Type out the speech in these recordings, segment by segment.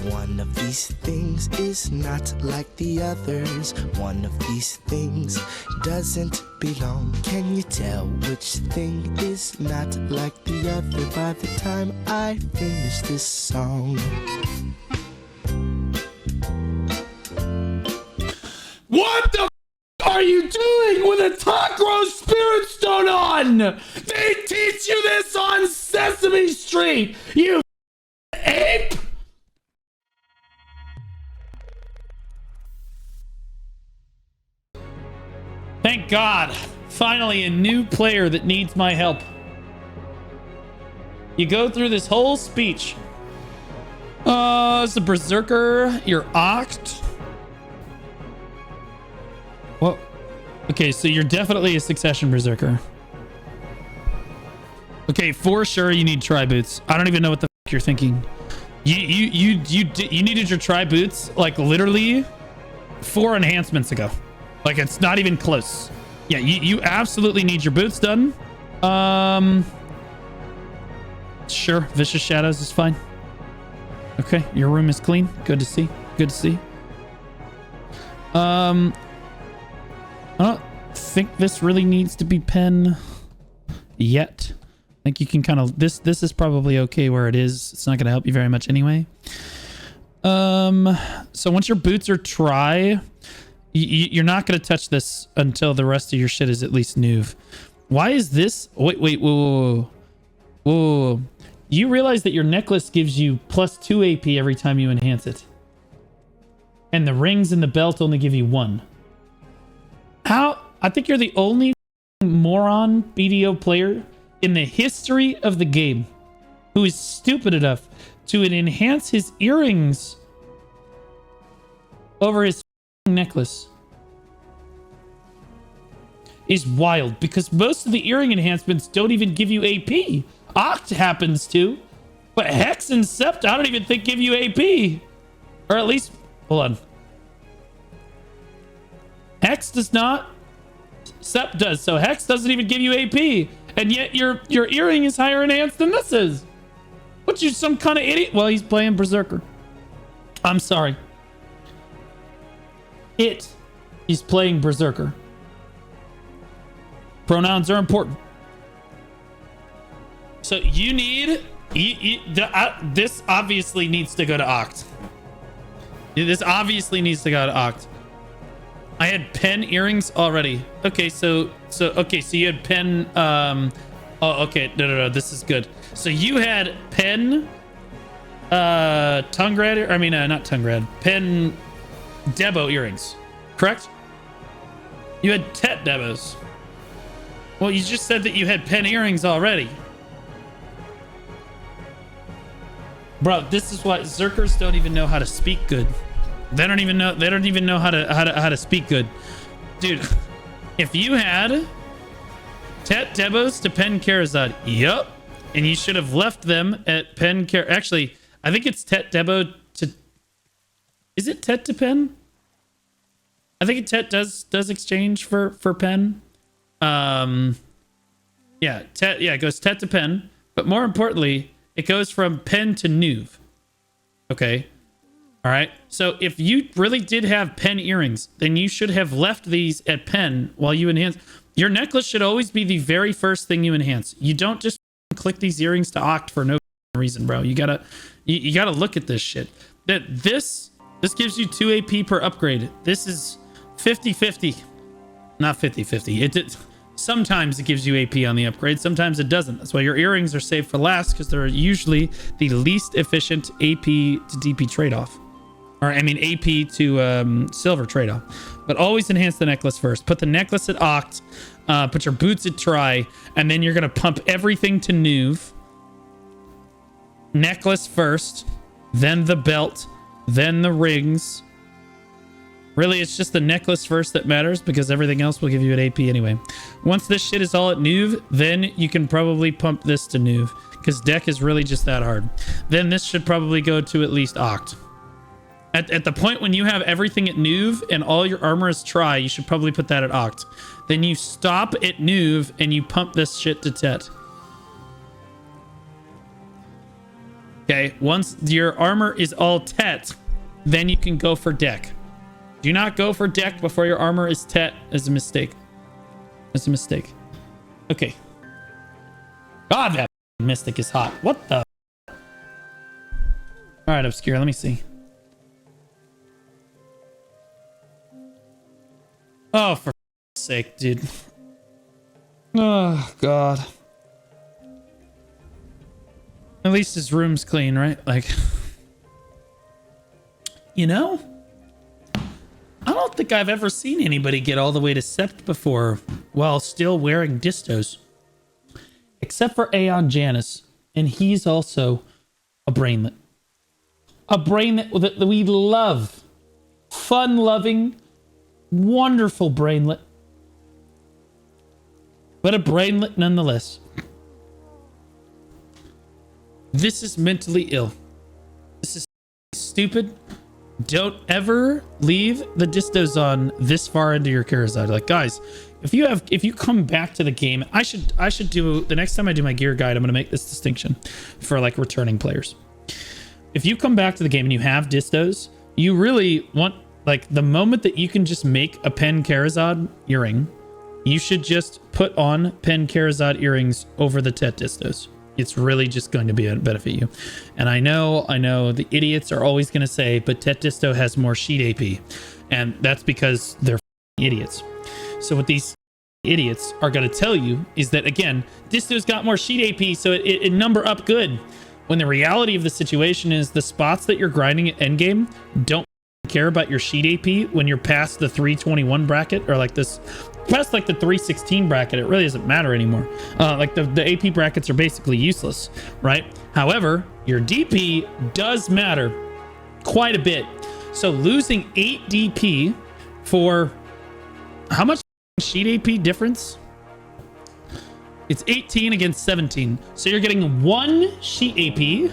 One of these things is not like the others. One of these things doesn't belong. Can you tell which thing is not like the other by the time I finish this song? What the are you doing with a taco spirit stone on? They teach you this on Sesame Street, you ape! Thank God. Finally, a new player that needs my help. You go through this whole speech. It's a berserker. You're oct. Well, okay, so you're definitely a succession berserker. Okay, for sure you need tri boots. I don't even know what the f you're thinking. You needed your tri boots like literally 4 enhancements ago. Like it's not even close. Yeah, you absolutely need your boots done. Sure, vicious shadows is fine. Okay, your room is clean. Good to see. Good to see. I don't think this really needs to be pen yet. I think you can kind of this is probably okay where it is. It's not going to help you very much anyway. So once your boots are tri, you're not going to touch this until the rest of your shit is at least new. Why is this? Wait, whoa. You realize that your necklace gives you +2 AP every time you enhance it. And the rings and the belt only give you 1. How? I think you're the only moron BDO player in the history of the game who is stupid enough to enhance his earrings over his necklace. Is wild because most of the earring enhancements don't even give you AP. Oct happens to, but Hex and Sept I don't even think give you AP. Or at least, hold on. Hex does not. Sept does. So Hex doesn't even give you AP. And yet your earring is higher enhanced than this is. What, you some kind of idiot? Well, he's playing Berserker. I'm sorry. He's playing Berserker. Pronouns are important. So you need... this obviously needs to go to Oct. This obviously needs to go to Oct. I had pen earrings already. Okay, so you had pen oh, okay. No, this is good. So you had pen tongue grad, I mean not tongue grad, pen Debo earrings, correct? You had Tet Debos. Well, you just said that you had pen earrings already. Bro, this is why Zerkers don't even know how to speak good. They don't even know how to speak good. Dude, if you had Tet Debos to Pen Karazad, yup. And you should have left them at Pen Kar. Actually, I think it's Tet Debo to. Is it Tet to Pen? I think Tet does exchange for Pen. Yeah, Tet, yeah, it goes Tet to Pen, but more importantly, it goes from Pen to Nuve. Okay. All right. So if you really did have pen earrings, then you should have left these at pen while you enhance. Your necklace should always be the very first thing you enhance. You don't just click these earrings to Oct for no reason, bro. You gotta look at this shit. That this gives you 2 AP per upgrade. This is 50-50. Not 50-50. Sometimes it gives you AP on the upgrade. Sometimes it doesn't. That's why your earrings are saved for last, because they're usually the least efficient AP to DP trade-off. Or, I mean, AP to silver trade-off. But always enhance the necklace first. Put the necklace at Oct. Put your boots at Tri. And then you're going to pump everything to Nuve. Necklace first. Then the belt. Then the rings. Really, it's just the necklace first that matters, because everything else will give you an AP anyway. Once this shit is all at Nuve, then you can probably pump this to Nuve, because deck is really just that hard. Then this should probably go to at least Oct. At the point when you have everything at Nuve and all your armor is Tri, you should probably put that at Oct. Then you stop at Nuve and you pump this shit to Tet. Okay, once your armor is all tet, then you can go for deck. Do not go for deck before your armor is tet. Is a mistake. It's a mistake. Okay. God, that mystic is hot. What the? All right, Obscure. Let me see. Oh, for sake, dude. Oh, God. At least his room's clean, right? Like, you know, I don't think I've ever seen anybody get all the way to Sept before while still wearing distos. Except for Aeon Janus. And he's also a brainlet. A brainlet that we love. Fun-loving, wonderful brainlet. But a brainlet nonetheless. This is mentally ill. This is stupid. Don't ever leave the distos on this far into your Charizard. Like, guys, if you come back to the game, I should do, the next time I do my gear guide, I'm gonna make this distinction for like returning players. If you come back to the game and you have distos, you really want, like, the moment that you can just make a Pen Charizard earring, you should just put on Pen Charizard earrings over the Tet distos. It's really just going to benefit you. And I know the idiots are always going to say, but Tet Disto has more sheet AP. And that's because they're idiots. So what these idiots are going to tell you is that, again, Disto's got more sheet AP, so it number up good. When the reality of the situation is the spots that you're grinding at endgame don't care about your sheet AP when you're past the 321 bracket, or like this, past like the 316 bracket. It really doesn't matter anymore. Like the AP brackets are basically useless, right? However, your DP does matter quite a bit. So losing 8 DP for how much sheet AP difference? It's 18 against 17. So you're getting 1 sheet AP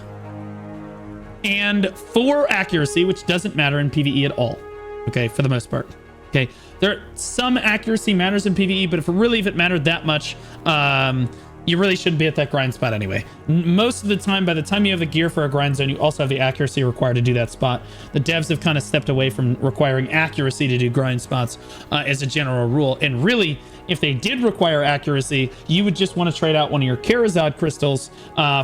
and 4 accuracy, which doesn't matter in PvE at all. Okay, for the most part. Okay, some accuracy matters in PvE, but if it mattered that much, you really shouldn't be at that grind spot anyway. Most of the time, by the time you have the gear for a grind zone, you also have the accuracy required to do that spot. The devs have kind of stepped away from requiring accuracy to do grind spots as a general rule. And really, if they did require accuracy, you would just want to trade out one of your Charizard crystals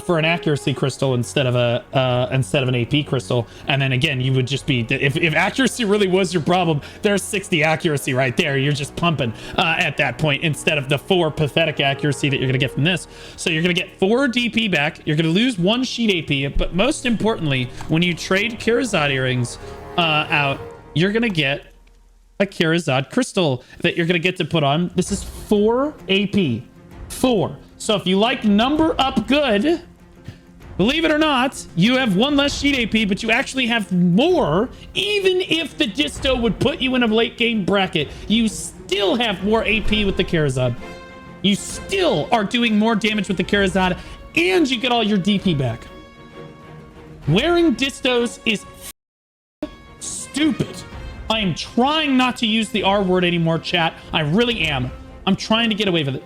for an accuracy crystal instead of an AP crystal. And then again, you would just be, if accuracy really was your problem, there's 60 accuracy right there. You're just pumping at that point instead of the 4 pathetic accuracy that you're going to get from this. So you're going to get 4 DP back. You're going to lose 1 sheet AP. But most importantly, when you trade Charizard earrings out, you're going to get a Charizard crystal that you're going to get to put on. This is 4 AP. 4. So if you like number up good, believe it or not, you have 1 less sheet AP, but you actually have more. Even if the disto would put you in a late game bracket, you still have more AP with the Charizard. You still are doing more damage with the Charizard, and you get all your DP back. Wearing distos is stupid. I am trying not to use the R word anymore, chat. I really am. I'm trying to get away with it.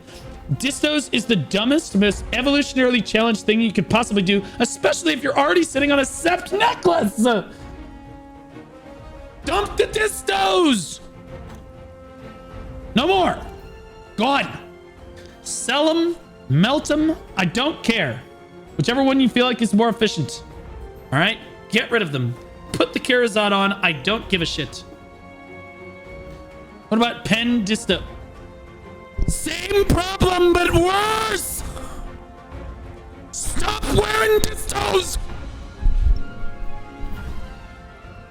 Distos is the dumbest, most evolutionarily challenged thing you could possibly do, especially if you're already sitting on a Sept necklace. Dump the distos. No more. Gone. Sell them, melt them. I don't care. Whichever one you feel like is more efficient. All right, get rid of them. Put the Charizard on. I don't give a shit. What about Pen Disto? Same problem, but worse. Stop wearing distos.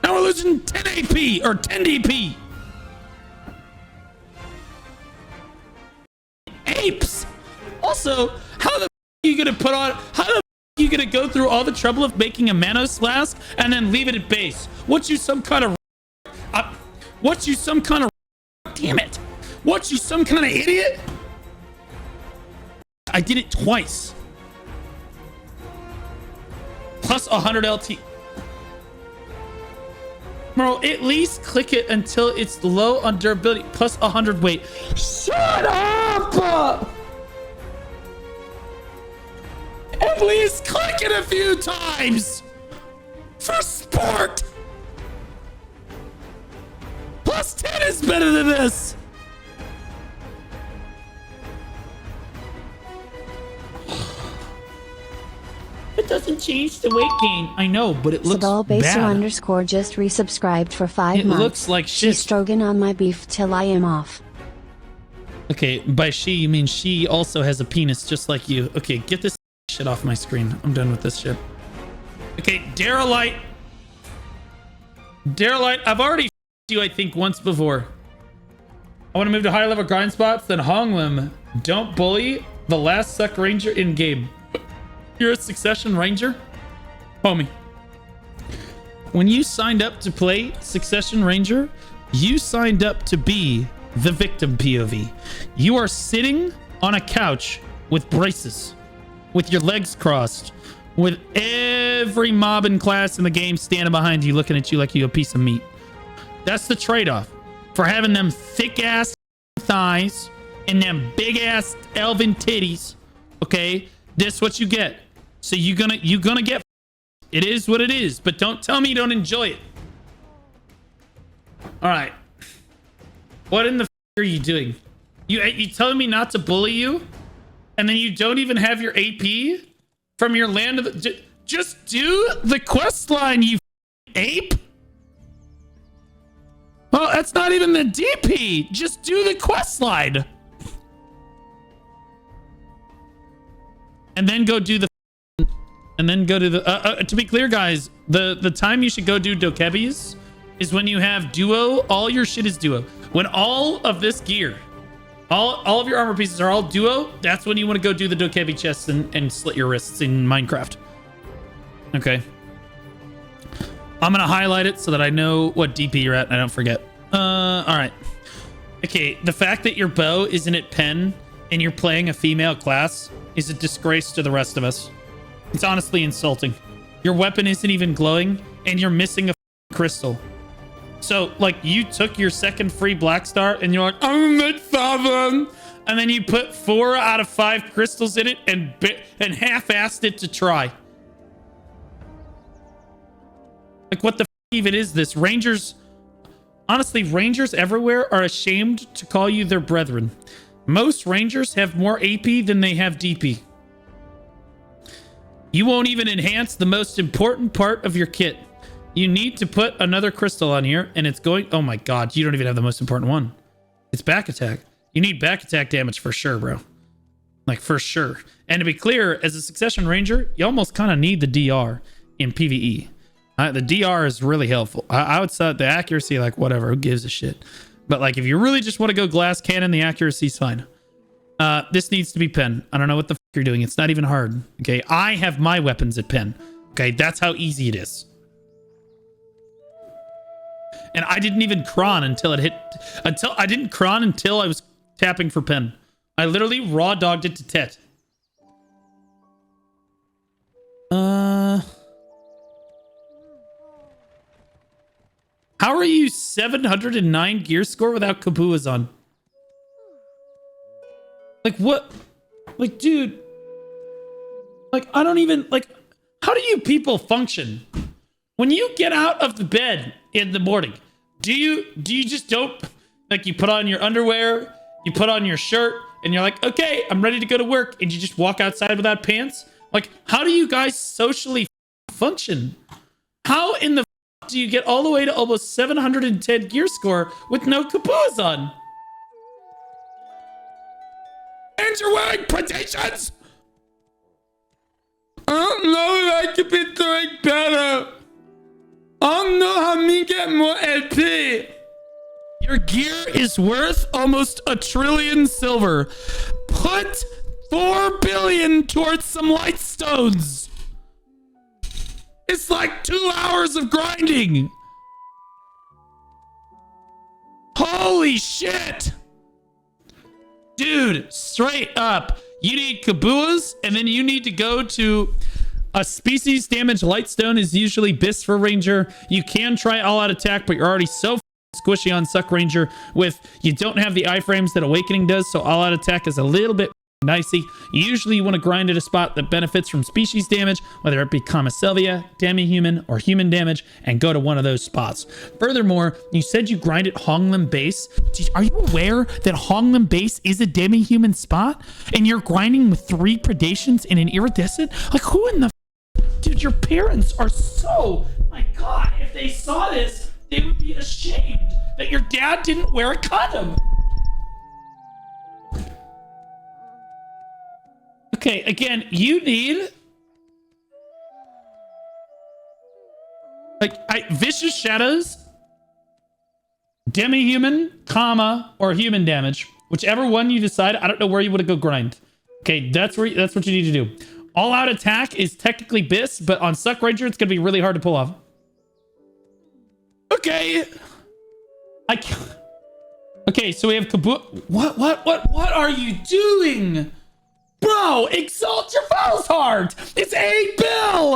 Now we're losing 10 AP or 10 DP. Apes. Also, how the f are you gonna put on? How the f are you gonna go through all the trouble of making a Manos Flask and then leave it at base? What you some kind of? What you some kind of? Damn it! What you some kind of idiot? I did it twice. Plus 100 LT. Bro, at least click it until it's low on durability. Plus 100 weight. Shut up! At least click it a few times for sport. Plus 10 is better than this. It doesn't change the weight gain. I know, but it looks Sabal Baser bad. underscore just resubscribed for 5 months. It looks like shit. She's stroking on my beef till I am off. Okay, by she, you mean she also has a penis just like you. Okay, get this shit off my screen. I'm done with this shit. Okay, Darylite. Darylite, I've already you, I think, once before. I want to move to higher level grind spots, then hong them. Don't bully the last suck ranger in game. You're a Succession Ranger? Homie. When you signed up to play Succession Ranger, you signed up to be the victim POV. You are sitting on a couch with braces, with your legs crossed, with every mob in class in the game standing behind you looking at you like you a piece of meat. That's the trade-off for having them thick-ass thighs and them big-ass elven titties. Okay? This is what you get. So you're gonna get it is what it is, but don't tell me you don't enjoy it. All right. What in the are you doing? You telling me not to bully you, and then you don't even have your AP from your land of the... Just do the quest line, you ape. Well, that's not even the DP. Just do the quest line. And then go do the... And then go to the... to be clear, guys, the time you should go do Dokebis is when you have duo. All your shit is duo. When all of this gear, all of your armor pieces are all duo, that's when you want to go do the Dokebi chests and slit your wrists in Minecraft. Okay. I'm going to highlight it so that I know what DP you're at and I don't forget. All right. Okay, the fact that your bow isn't at pen and you're playing a female class is a disgrace to the rest of us. It's honestly insulting. Your weapon isn't even glowing and you're missing a crystal. So, like, you took your second free black star and you're like, I'm at 7. And then you put 4 out of 5 crystals in it and half-assed it to try. Like, what the even is this? Rangers, honestly, Rangers everywhere are ashamed to call you their brethren. Most Rangers have more AP than they have DP. You won't even enhance the most important part of your kit. You need to put another crystal on here, and it's going... Oh my god, you don't even have the most important one. It's back attack. You need back attack damage for sure, bro. Like, for sure. And to be clear, as a Succession Ranger, you almost kind of need the DR in PvE. The DR is really helpful. I would say the accuracy, like, whatever, who gives a shit. But, like, if you really just want to go glass cannon, the accuracy's fine. This needs to be pen. I don't know what the fuck you're doing. It's not even hard. Okay, I have my weapons at pen. Okay, that's how easy it is. And I didn't even cron until it hit... I didn't cron until I was tapping for pen. I literally raw dogged it to Tet. How are you 709 gear score without Kabuas on? Like, what? Like, dude. Like, I don't even... Like, how do you people function? When you get out of the bed in the morning, do you just don't... Like, you put on your underwear, you put on your shirt, and you're like, okay, I'm ready to go to work, and you just walk outside without pants? Like, how do you guys socially function? How in the do you get all the way to almost 710 gear score with no Kabuas on? And you're wearing predations? I don't know if I could be doing better. I don't know how me get more LP. Your gear is worth almost $1 trillion silver. Put 4 billion towards some light stones. It's like 2 hours of grinding. Holy shit. Dude, straight up. You need Kabuas, and then you need to go to a species damage lightstone is usually BIS for Ranger. You can try all out attack, but you're already so squishy on Suck Ranger with you don't have the iframes that Awakening does, so all out attack is a little bit dicey. Usually you want to grind at a spot that benefits from species damage, whether it be Comicellia, demi-human, or human damage, and go to one of those spots. Furthermore, you said you grind at Honglim Base. Are you aware that Honglim Base is a demi-human spot? And you're grinding with 3 predations and an iridescent? Like, who in the dude, your parents are so... My God, if they saw this, they would be ashamed that your dad didn't wear a condom. Okay, again, you need like vicious shadows, demi-human, comma, or human damage, whichever one you decide. I don't know where you want to go grind. Okay, that's what you need to do. All out attack is technically BIS, but on Suck Ranger it's gonna be really hard to pull off. Okay, okay, so we have What are you doing? Bro, exalt your foul's heart! It's 8 bill!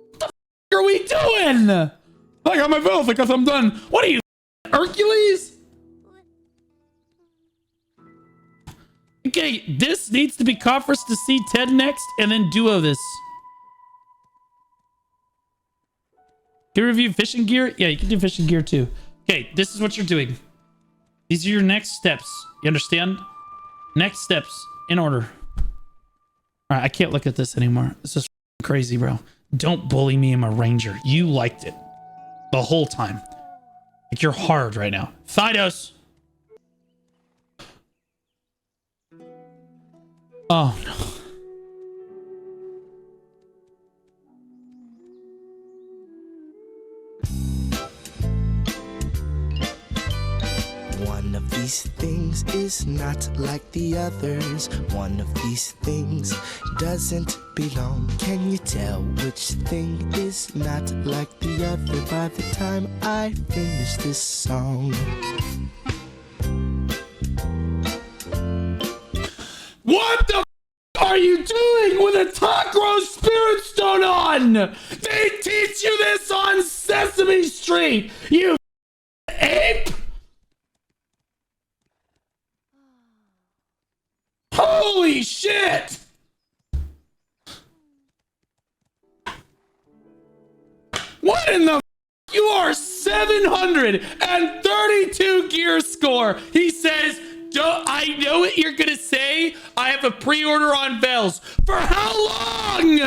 What the f are we doing? I got my Velth because I'm done. What are you, Hercules? Okay, this needs to be Coffers to see Ted next, and then duo this. Can you review fishing gear? Yeah, you can do fishing gear too. Okay, this is what you're doing. These are your next steps. You understand? Next steps in order. All right, I can't look at this anymore. This is crazy, bro. Don't bully me. I'm a ranger. You liked it the whole time. Like, you're hard right now. Fidos. Oh, no. One of these things is not like the others. One of these things doesn't belong. Can you tell which thing is not like the other by the time I finish this song? What the are you doing with a Takro Spirit Stone on? They teach you this on Sesame Street, you ape! Holy shit! What in the you are 732 gear score. He says, I know what you're gonna say. I have a pre-order on Vels. For how long?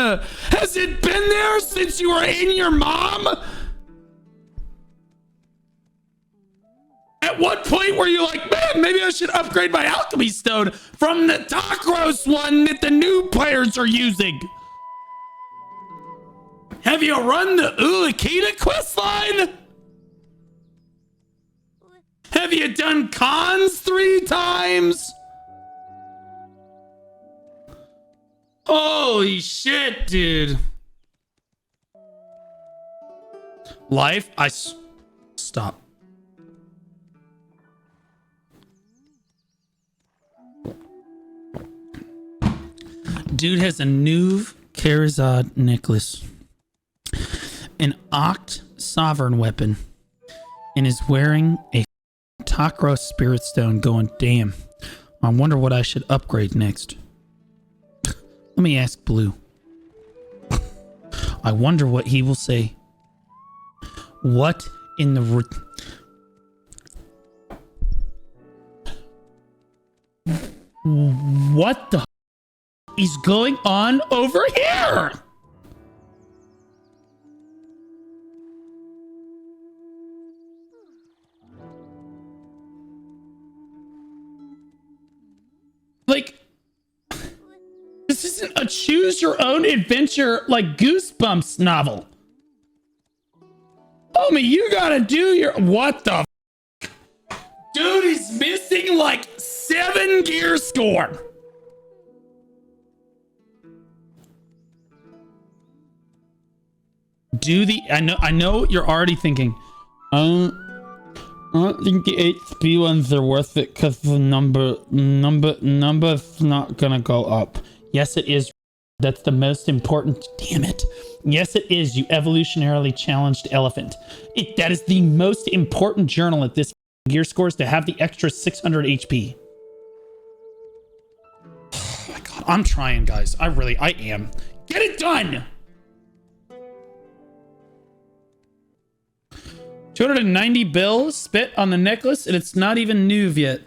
Has it been there since you were in your mom? At what point were you like, man, maybe I should upgrade my alchemy stone from the Takros one that the new players are using? Have you run the Ulakita questline? Have you done cons 3 times? Holy shit, dude. Life, stop. Dude has a new Karazad necklace, an Oct Sovereign weapon, and is wearing a Takros Spirit Stone going, damn, I wonder what I should upgrade next. Let me ask Blue. I wonder what he will say. What in the... What the is going on over here? Like, this isn't a choose your own adventure like Goosebumps novel. Homie, you gotta do your... What the f***? Dude is missing like 7 gear score. Do the... I know you're already thinking, I don't think the HP ones are worth it because the number's not gonna go up. Yes, it is. That's the most important. Damn it. Yes, it is, you evolutionarily challenged elephant. That is the most important journal at this gear scores to have the extra 600 HP. Oh my god, I'm trying, guys. I am. Get it done! 290 bills spit on the necklace, and it's not even new yet.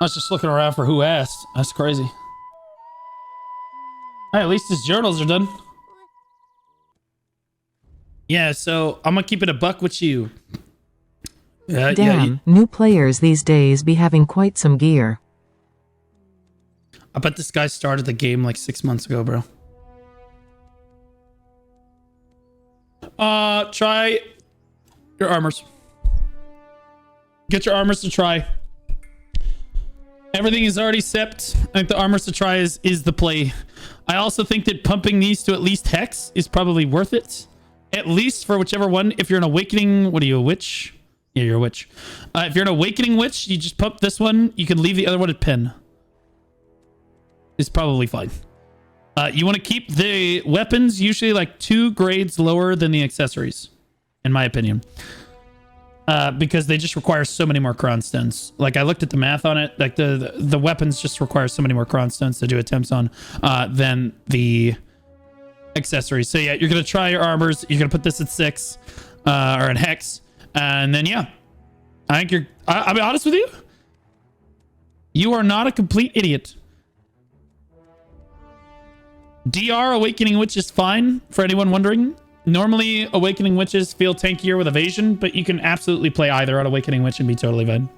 I was just looking around for who asked. That's crazy. Hey, at least his journals are done. Yeah, so I'm gonna keep it a buck with you. Damn, new players these days be having quite some gear. I bet this guy started the game like 6 months ago, bro. Try your armors. Get your armors to try. Everything is already sepped. I think the armors to try is the play. I also think that pumping these to at least Hex is probably worth it. At least for whichever one. If you're an Awakening... What are you, a Witch? Yeah, you're a Witch. If you're an Awakening Witch, you just pump this one. You can leave the other one at Pen. It's probably fine. You want to keep the weapons usually like 2 grades lower than the accessories. In my opinion. Because they just require so many more crown stones. Like I looked at the math on it, like the weapons just require so many more crown stones to do attempts on than the accessories. So yeah, you're gonna try your armors. You're gonna put this at 6 or at Hex, and then yeah, I think I'll be honest with you. You are not a complete idiot. DR Awakening Witch is fine for anyone wondering. Normally, Awakening Witches feel tankier with evasion, but you can absolutely play either on Awakening Witch and be totally fine.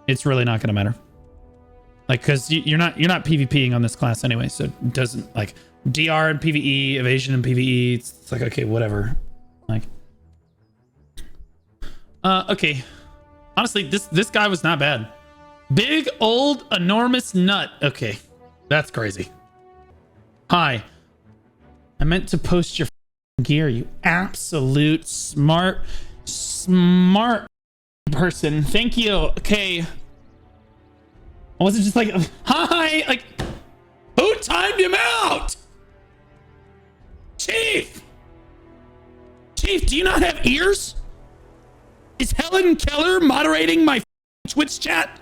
It's really not going to matter. Like, because you're not PvPing on this class anyway, so it doesn't, like, DR and PvE, evasion and PvE, it's like, okay, whatever. Like, okay. Honestly, this guy was not bad. Big, old, enormous nut. Okay, that's crazy. Hi. I meant to post your gear, you absolute smart person. Thank you. Okay. I wasn't just like, hi, like, who timed him out? Chief, do you not have ears? Is Helen Keller moderating my Twitch chat?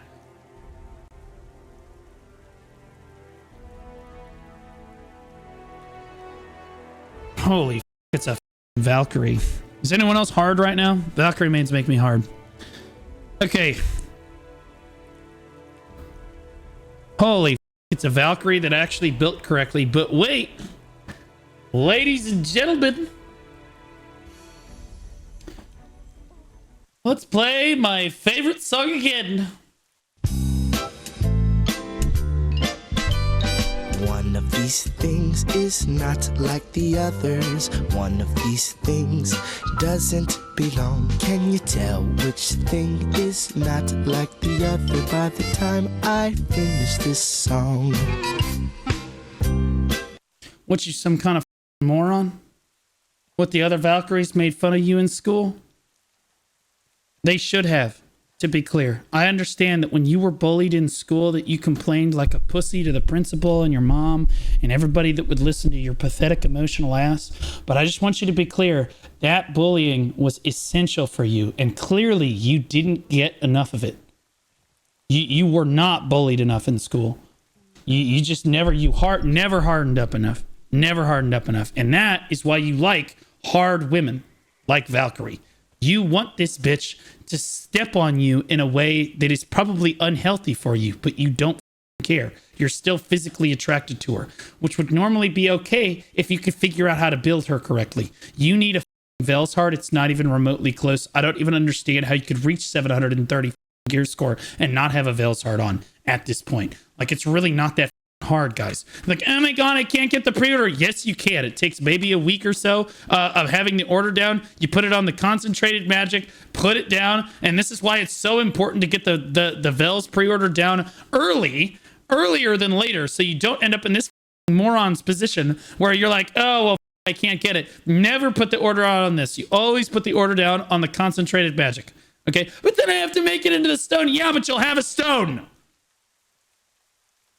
Holy, it's a Valkyrie. Is anyone else hard right now? Valkyrie mains make me hard. Okay. Holy, it's a Valkyrie that actually built correctly. But wait, ladies and gentlemen, let's play my favorite song again. One of these things is not like the others. One of these things doesn't belong. Can you tell which thing is not like the other by the time I finish this song? What, you some kind of moron? What, the other Valkyries made fun of you in school? They should have. To be clear, I understand that when you were bullied in school that you complained like a pussy to the principal and your mom and everybody that would listen to your pathetic emotional ass. But I just want you to be clear, that bullying was essential for you. And clearly you didn't get enough of it. You were not bullied enough in school. You just never hardened up enough. Never hardened up enough. And that is why you like hard women like Valkyrie. You want this bitch to step on you in a way that is probably unhealthy for you, but you don't care. You're still physically attracted to her, which would normally be okay if you could figure out how to build her correctly. You need a Velsheart. It's not even remotely close. I don't even understand how you could reach 730 gear score and not have a Velsheart on at this point. Like, it's really not that hard, guys. Like, oh my god, I can't get the pre-order. Yes, you can. It takes maybe a week or so of having the order down. You put it on the concentrated magic, put it down, and this is why it's so important to get the Vels pre-order down earlier than later, so you don't end up in this moron's position where you're like, oh well, I can't get it. Never put the order out on this. You always put the order down on the concentrated magic. Okay, but then I have to make it into the stone. Yeah, but you'll have a stone.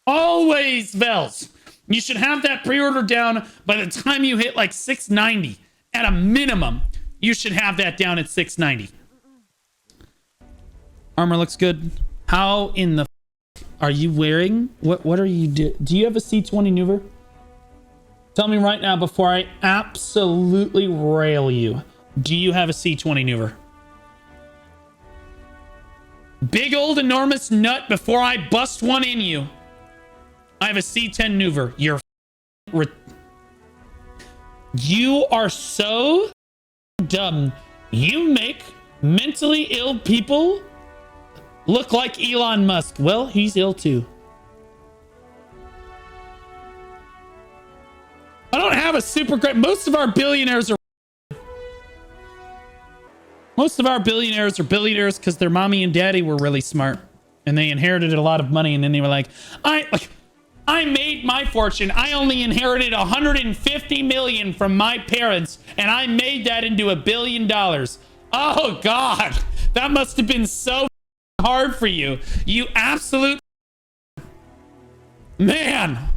Always, Vels. You should have that pre-order down by the time you hit like 690. At a minimum, you should have that down at 690. Armor looks good. How in the are you wearing? What are you do you have a C20 Nuver? Tell me right now before I absolutely rail you. Do you have a C20 Nuver? Big old enormous nut before I bust one in you. I have a C10 Nuver. You are so dumb. You make mentally ill people look like Elon Musk. Well, he's ill too. I don't have a super great... Most of our billionaires are billionaires because their mommy and daddy were really smart. And they inherited a lot of money. And then they were like, I made my fortune. I only inherited 150 million from my parents, and I made that into $1 billion. Oh God, that must have been so hard for you. You absolute man.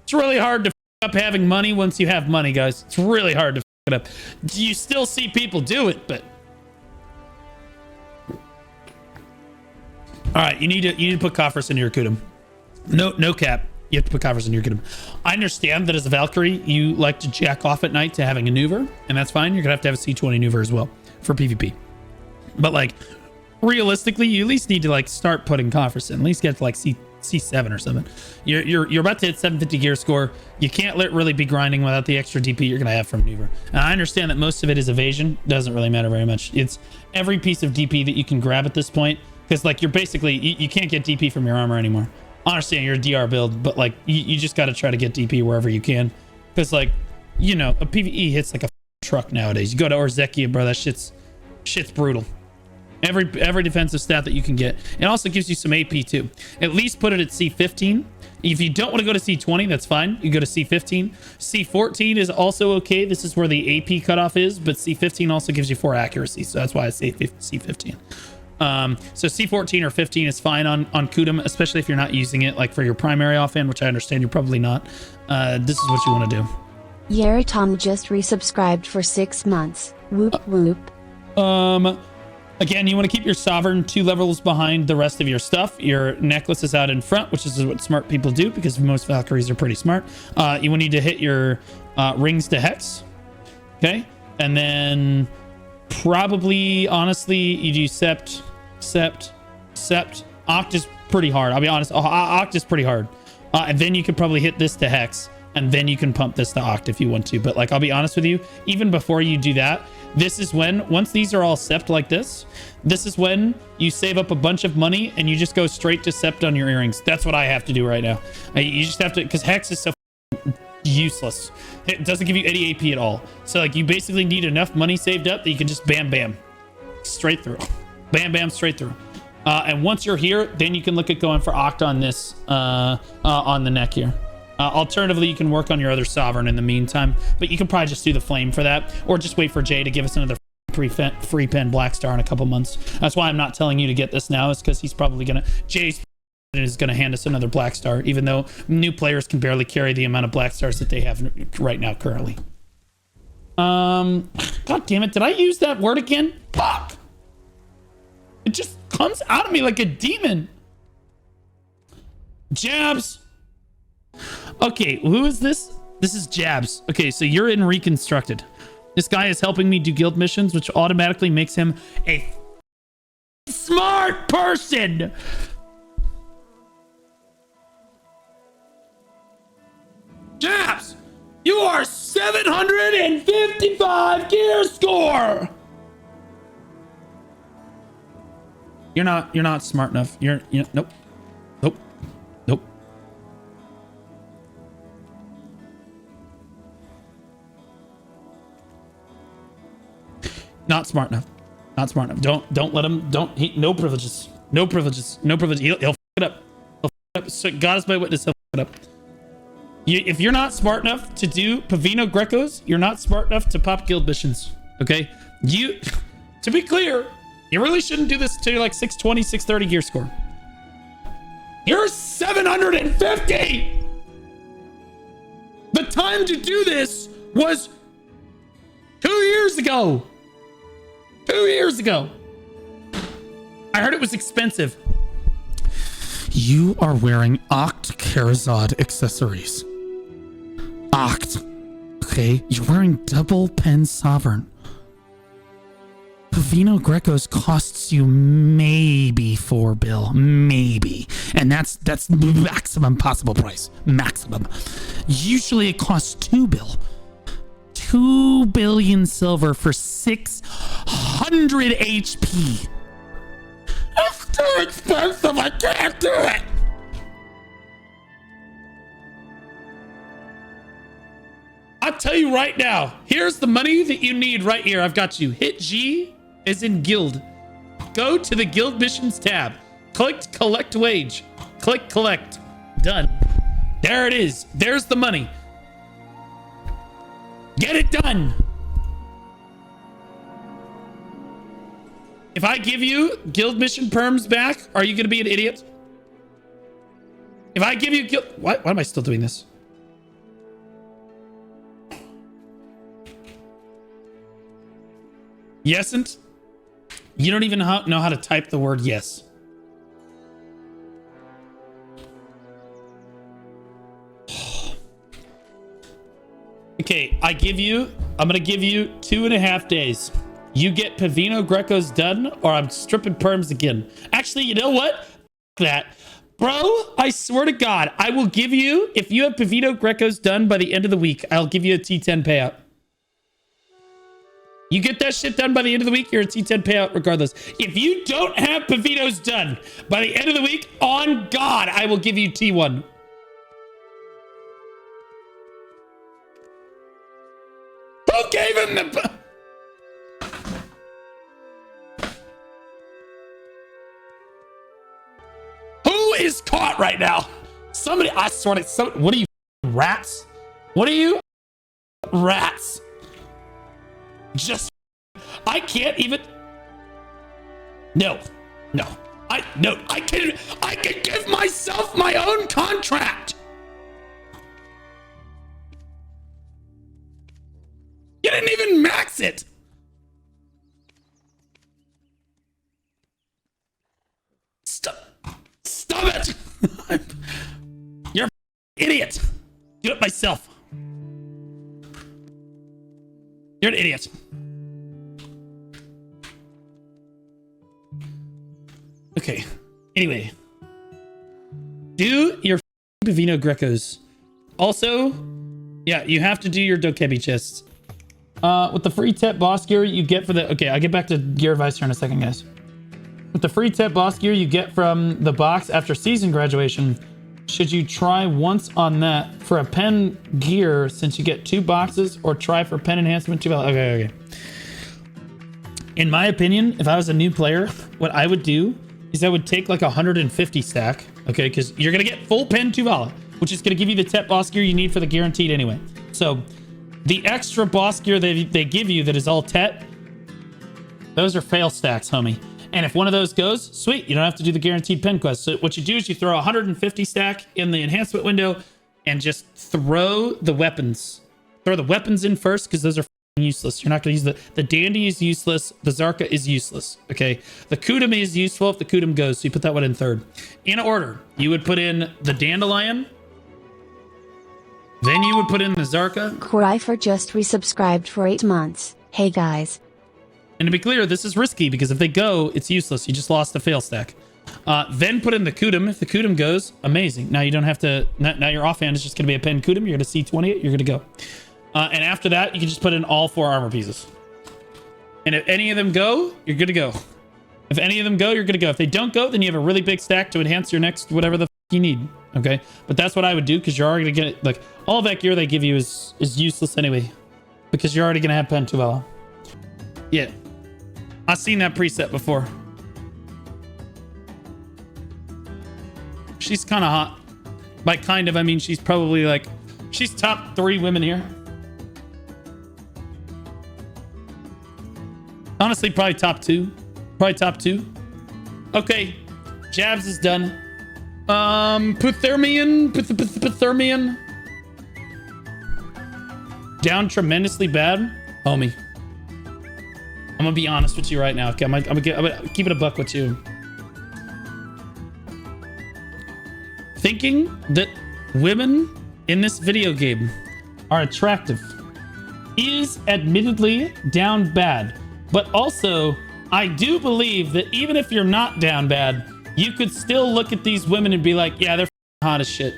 It's really hard to up having money once you have money, guys. It's really hard to it up. You still see people do it, but all right, you need to put coffers into your Kudum. No cap. You have to put coffers in your Kudum. I understand that as a Valkyrie, you like to jack off at night to having a Nuver, and that's fine. You're gonna have to have a C20 Nuver as well for PvP. But like, realistically, you at least need to like start putting coffers in. At least get to like C7 or something. You're about to hit 750 gear score. You can't really be grinding without the extra DP you're gonna have from Nuver. Now, I understand that most of it is evasion. Doesn't really matter very much. It's every piece of DP that you can grab at this point. Because like you're basically you can't get DP from your armor anymore. I understand you're a DR build, but like you just got to try to get DP wherever you can. Because like, you know, a PvE hits like a truck nowadays. You go to Orzekia, bro, that shit's brutal. Every defensive stat that you can get. It also gives you some AP too. At least put it at C15. If you don't want to go to C20, that's fine. You go to C15. C14 is also okay. This is where the AP cutoff is, but C15 also gives you 4 accuracy. So that's why I say C15. So C14 or 15 is fine on Kudum, especially if you're not using it like for your primary offhand, which I understand you're probably not. This is what you want to do. Yeri Tom just resubscribed for 6 months. Whoop whoop. Again, you want to keep your sovereign 2 levels behind the rest of your stuff. Your necklace is out in front, which is what smart people do because most Valkyries are pretty smart. You will need to hit your rings to hex. Okay. And then probably, honestly, you do sept. Oct is pretty hard. I'll be honest. Oct is pretty hard. And then you could probably hit this to hex, and then you can pump this to Oct if you want to. But like, I'll be honest with you, even before you do that, this is when, once these are all sept like this is when you save up a bunch of money and you just go straight to sept on your earrings. That's what I have to do right now. You just have to, because hex is so useless. It doesn't give you any AP at all. So like, you basically need enough money saved up that you can just bam straight through. Bam straight through. And once you're here, then you can look at going for Oct on this on the neck here. Alternatively, you can work on your other sovereign in the meantime, but you can probably just do the flame for that, or just wait for Jay to give us another free pen black star in a couple months. That's why I'm not telling you to get this now, is because he's probably gonna Jay's is gonna hand us another black star, even though new players can barely carry the amount of black stars that they have right now currently. God damn it, did I use that word again? Fuck! It just comes out of me like a demon. Jabs. Okay, who is this? This is Jabs. Okay, so you're in Reconstructed. This guy is helping me do guild missions, which automatically makes him a smart person. Jabs, you are 755 gear score. You're not smart enough. You're nope. Not smart enough. Don't let him. No privileges. He'll f it up. So God is my witness. He'll f it up. If you're not smart enough to do Pavino Grecos, you're not smart enough to pop guild missions. Okay, To be clear, you really shouldn't do this to like 620, 630 gear score. You're 750. The time to do this was 2 years ago. 2 years ago. I heard it was expensive. You are wearing Oct Karazad accessories. Oct. Okay, you're wearing double pen sovereign. Pavino Greco's costs you maybe 4 bill, maybe, and that's maximum possible price, maximum. Usually it costs 2 bill, 2 billion silver for 600 HP. It's too expensive. I can't do it. I'll tell you right now. Here's the money that you need right here. I've got you. Hit G as in guild. Go to the guild missions tab. Click collect wage. Click collect. Done. There it is. There's the money. Get it done. If I give you guild mission perms back, are you going to be an idiot? If I give you guild... Why am I still doing this? Yesn't? You don't even know how to type the word yes. Okay, I'm going to give you 2.5 days. You get Pavino Greco's done, or I'm stripping perms again. Actually, you know what? F that. Bro, I swear to God, I will give you, if you have Pavino Greco's done by the end of the week, I'll give you a T10 payout. You get that shit done by the end of the week, you're a T10 payout regardless. If you don't have Pavino's done by the end of the week, on God, I will give you T1. Who gave him the... Who is caught right now? Somebody, I swear to... What are you, rats? What are you, rats? Just, I can't even. No, I can give myself my own contract. You didn't even max it. Stop it. You're an idiot. Do it myself. You're an idiot. Okay. Anyway. Do your Pavino Grecos. Also, yeah, you have to do your Dokebi chests. With the free Tet boss gear you get for the... Okay, I'll get back to Gear Advice here in a second, guys. With the free Tet boss gear you get from the box after season graduation, should you try once on that for a pen gear since you get 2 boxes, or try for pen enhancement 2? Okay. In my opinion, if I was a new player, what I would do is I would take like 150 stack, okay? Because you're going to get full pen 2 Vala, which is going to give you the Tet boss gear you need for the guaranteed anyway. So the extra boss gear they give you that is all Tet, those are fail stacks, homie. And if one of those goes, sweet, you don't have to do the guaranteed pen quest. So what you do is you throw 150 stack in the enhancement window and just throw the weapons. Throw the weapons in first because those are useless. You're not going to use the Dandy is useless. The Zarka is useless. Okay. The Kudum is useful if the Kudum goes. So you put that one in third. In order, you would put in the Dandelion. Then you would put in the Zarka. Cryfer just resubscribed for 8 months. Hey guys. And to be clear, this is risky because if they go, it's useless. You just lost the fail stack. Then put in the Kudum. If the Kudum goes, amazing. Now you don't have to... Now your offhand is just going to be a pen Kudum. You're going to C20 it. You're going to go. And after that, you can just put in all 4 armor pieces. And if any of them go, you're good to go. If any of them go, you're good to go. If they don't go, then you have a really big stack to enhance your next whatever the f you need. Okay? But that's what I would do because you're already going to get it. Like, all that gear they give you is useless anyway. Because you're already going to have pen 2 Yeah. I've seen that preset before. She's kind of hot. By kind of, I mean she's probably like... She's top 3 women here. Honestly, probably top two. Probably top two. Okay. Jabs is done. Puthermian. Down tremendously bad. Homie. I'm gonna be honest with you right now. Okay, I'm gonna keep it a buck with you. Thinking that women in this video game are attractive is admittedly down bad, but also I do believe that even if you're not down bad, you could still look at these women and be like, yeah, they're hot as shit.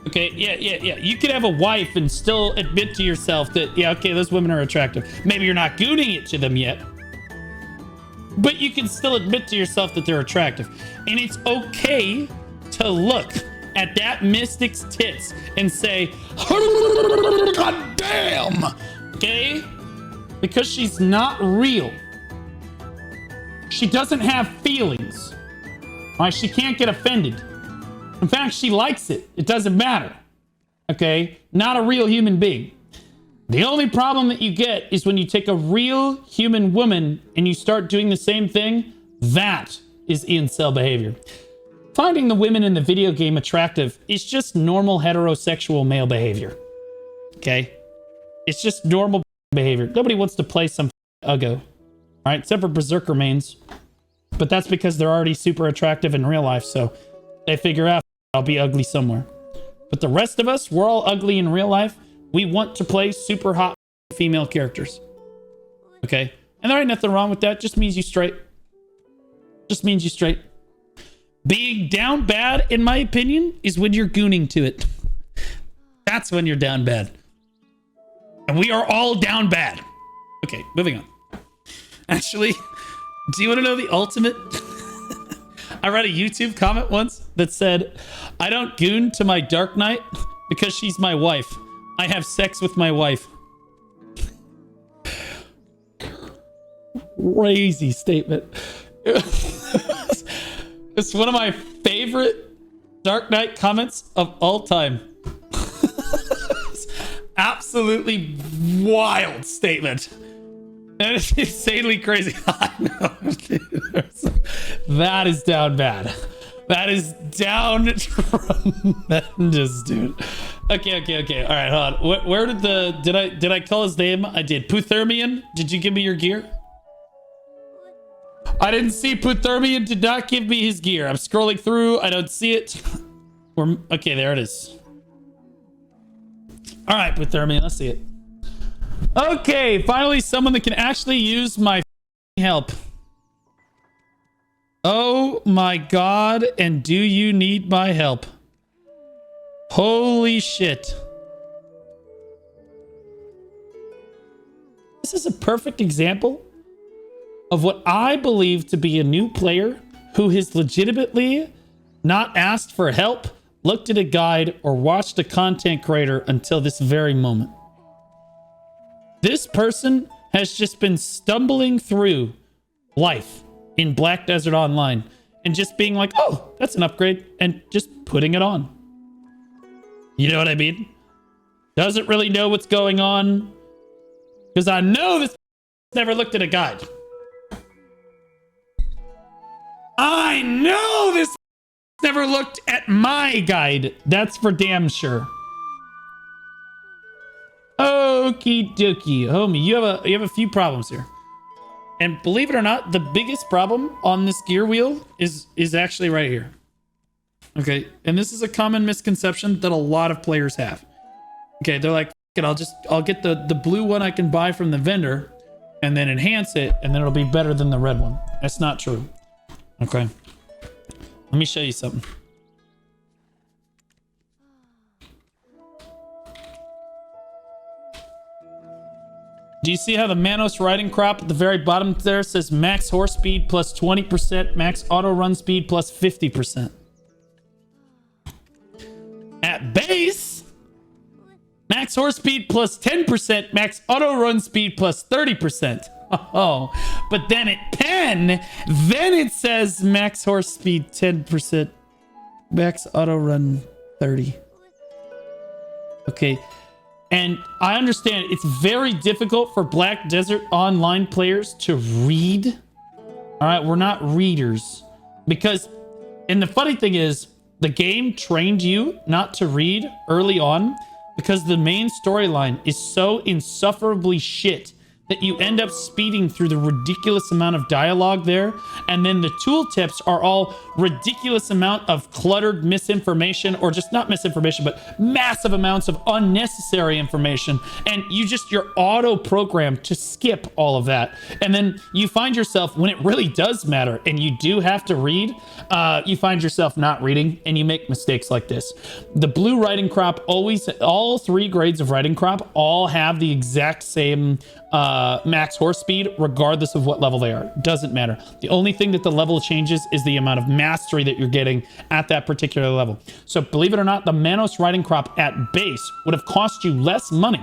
Okay, yeah. You could have a wife and still admit to yourself that, yeah, okay, those women are attractive. Maybe you're not gooning it to them yet, but you can still admit to yourself that they're attractive. And it's okay to look at that mystic's tits and say, God damn, okay? Because she's not real. She doesn't have feelings. All right, she can't get offended. In fact, she likes it. It doesn't matter. Okay? Not a real human being. The only problem that you get is when you take a real human woman and you start doing the same thing. That is incel behavior. Finding the women in the video game attractive is just normal heterosexual male behavior. Okay? It's just normal behavior. Nobody wants to play some uggo. All right? Except for berserker mains. But that's because they're already super attractive in real life, so they figure out I'll be ugly somewhere. But the rest of us, we're all ugly in real life. We want to play super hot female characters. Okay? And there ain't nothing wrong with that. Just means you straight. Just means you straight. Being down bad, in my opinion, is when you're gooning to it. That's when you're down bad. And we are all down bad. Okay, moving on. Actually, do you want to know the ultimate? I read a YouTube comment once that said, I don't goon to my Dark Knight because she's my wife. I have sex with my wife. Crazy statement. It's one of my favorite Dark Knight comments of all time. Absolutely wild statement. And it's insanely crazy. I know, dude. That is down bad. That is down tremendous, dude. Okay. All right, hold on. Where did I call his name? I did. Puthermian, did you give me your gear? I didn't see Puthermian did not give me his gear. I'm scrolling through. I don't see it. Okay, there it is. All right, Puthermian, let's see it. Okay, finally someone that can actually use my help. Oh my god, and do you need my help? Holy shit. This is a perfect example of what I believe to be a new player who has legitimately not asked for help, looked at a guide, or watched a content creator until this very moment. This person has just been stumbling through life in Black Desert Online and just being like, oh, that's an upgrade, and just putting it on. You know what I mean? Doesn't really know what's going on, because I know this never looked at a guide. I know this never looked at my guide. That's for damn sure. Okie dokie, homie, you have a few problems here. And believe it or not, the biggest problem on this gear wheel is actually right here. Okay, and this is a common misconception that a lot of players have. Okay, they're like, I'll get the blue one I can buy from the vendor and then enhance it, and then it'll be better than the red one. That's not true. Okay. Let me show you something. Do you see how the Manos riding crop at the very bottom there says max horse speed plus 20%, max auto run speed plus 50%? At base, max horse speed plus 10%, max auto run speed plus 30%. Oh, but then at pen, then it says max horse speed 10%, max auto run 30. Okay. And I understand it's very difficult for Black Desert Online players to read. All right, we're not readers. Because, and the funny thing is, the game trained you not to read early on because the main storyline is so insufferably shit that you end up speeding through the ridiculous amount of dialogue there. And then the tooltips are all ridiculous amount of cluttered misinformation, or just not misinformation, but massive amounts of unnecessary information. And you're auto programmed to skip all of that. And then you find yourself, when it really does matter and you do have to read, you find yourself not reading and you make mistakes like this. The blue writing crop all 3 grades of writing crop all have the exact same max horse speed, regardless of what level they are. Doesn't matter. The only thing that the level changes is the amount of mastery that you're getting at that particular level. So believe it or not, the Manos riding crop at base would have cost you less money.